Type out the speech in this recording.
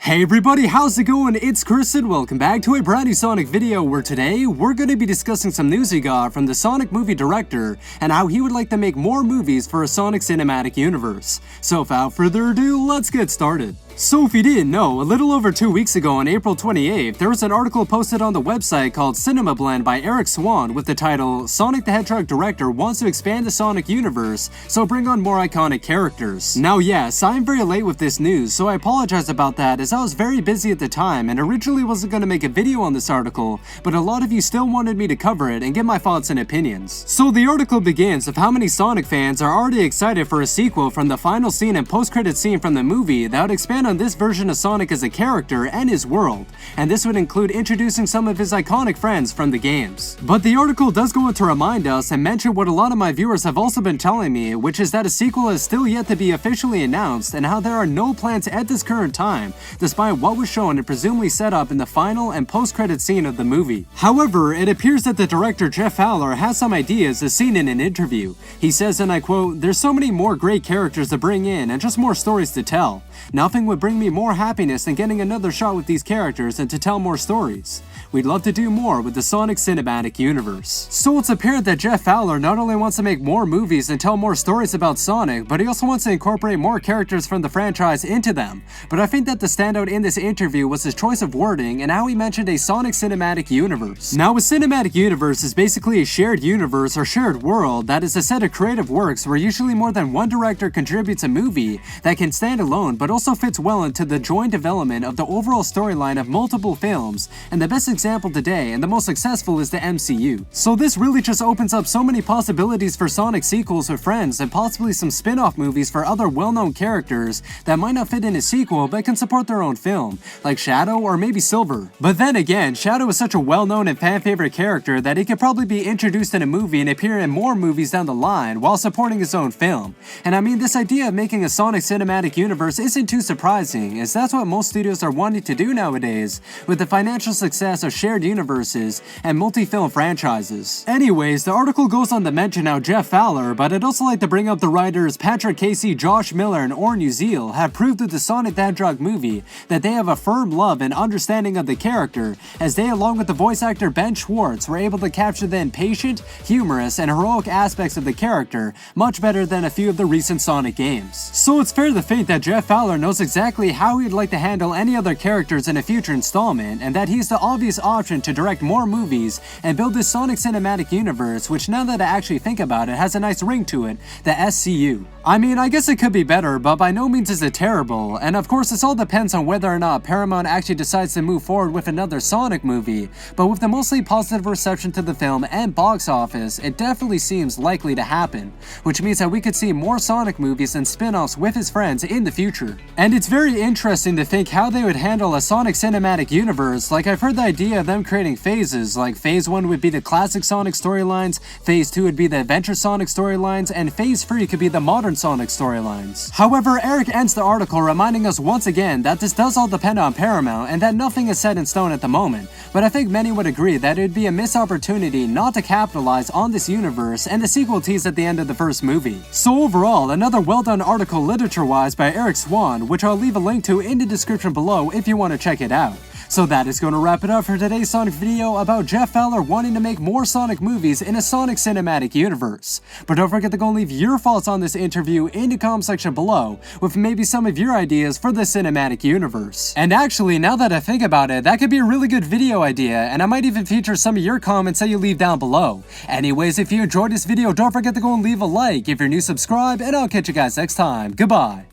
Hey everybody, how's it going? It's Chris and welcome back to a brand new Sonic video where today we're going to be discussing some news we got from the Sonic movie director and how he would like to make more movies for a Sonic cinematic universe. So without further ado, let's get started. So if you didn't know, a little over 2 weeks ago on April 28th, there was an article posted on the website called Cinema Blend by Eric Swan with the title, Sonic the Hedgehog director wants to expand the Sonic universe, so bring on more iconic characters. Now yes, I'm very late with this news, so I apologize about that as I was very busy at the time and originally wasn't going to make a video on this article, but a lot of you still wanted me to cover it and give my thoughts and opinions. So the article begins with how many Sonic fans are already excited for a sequel from the final scene and post-credit scene from the movie that would expand on this version of Sonic as a character and his world, and this would include introducing some of his iconic friends from the games. But the article does go on to remind us and mention what a lot of my viewers have also been telling me, which is that a sequel is still yet to be officially announced and how there are no plans at this current time, despite what was shown and presumably set up in the final and post-credit scene of the movie. However, it appears that the director Jeff Fowler has some ideas as seen in an interview. He says, and I quote, "There's so many more great characters to bring in and just more stories to tell. Nothing would bring me more happiness than getting another shot with these characters and to tell more stories. We'd love to do more with the Sonic cinematic universe." So it's apparent that Jeff Fowler not only wants to make more movies and tell more stories about Sonic, but he also wants to incorporate more characters from the franchise into them. But I think that the standout in this interview was his choice of wording and how he mentioned a Sonic cinematic universe. Now a cinematic universe is basically a shared universe or shared world that is a set of creative works where usually more than one director contributes a movie that can stand alone but also fits well into the joint development of the overall storyline of multiple films, and the best example today and the most successful is the MCU. So this really just opens up so many possibilities for Sonic sequels with friends and possibly some spin-off movies for other well-known characters that might not fit in a sequel but can support their own film, like Shadow or maybe Silver. But then again, Shadow is such a well-known and fan-favorite character that he could probably be introduced in a movie and appear in more movies down the line while supporting his own film. And I mean, this idea of making a Sonic cinematic universe isn't too surprising, as that's what most studios are wanting to do nowadays with the financial success of shared universes and multi-film franchises. Anyways, the article goes on to mention how Jeff Fowler, but I'd also like to bring up the writers Patrick Casey, Josh Miller, and Orrin Uziel have proved with the Sonic the Hedgehog movie that they have a firm love and understanding of the character, as they along with the voice actor Ben Schwartz were able to capture the impatient, humorous, and heroic aspects of the character much better than a few of the recent Sonic games. So it's fair to think that Jeff Fowler knows exactly how he'd like to handle any other characters in a future installment, and that he's the obvious option to direct more movies and build this Sonic cinematic universe, which now that I actually think about it has a nice ring to it, the SCU. I mean, I guess it could be better, but by no means is it terrible, and of course this all depends on whether or not Paramount actually decides to move forward with another Sonic movie, but with the mostly positive reception to the film and box office, it definitely seems likely to happen, which means that we could see more Sonic movies and spin-offs with his friends in the future. And it's very interesting to think how they would handle a Sonic cinematic universe. Like, I've heard the idea of them creating phases, like phase 1 would be the classic Sonic storylines, phase 2 would be the adventure Sonic storylines, and phase 3 could be the modern Sonic storylines. However, Eric ends the article reminding us once again that this does all depend on Paramount and that nothing is set in stone at the moment, but I think many would agree that it would be a missed opportunity not to capitalize on this universe and the sequel tease at the end of the first movie. So overall, another well done article literature-wise by Eric Swan, which I'll leave a link to in the description below if you want to check it out. So that is going to wrap it up for today's Sonic video about Jeff Fowler wanting to make more Sonic movies in a Sonic cinematic universe. But don't forget to go and leave your thoughts on this interview in the comment section below with maybe some of your ideas for the cinematic universe. And actually, now that I think about it, that could be a really good video idea, and I might even feature some of your comments that you leave down below. Anyways, if you enjoyed this video, don't forget to go and leave a like. If you're new, subscribe, and I'll catch you guys next time. Goodbye.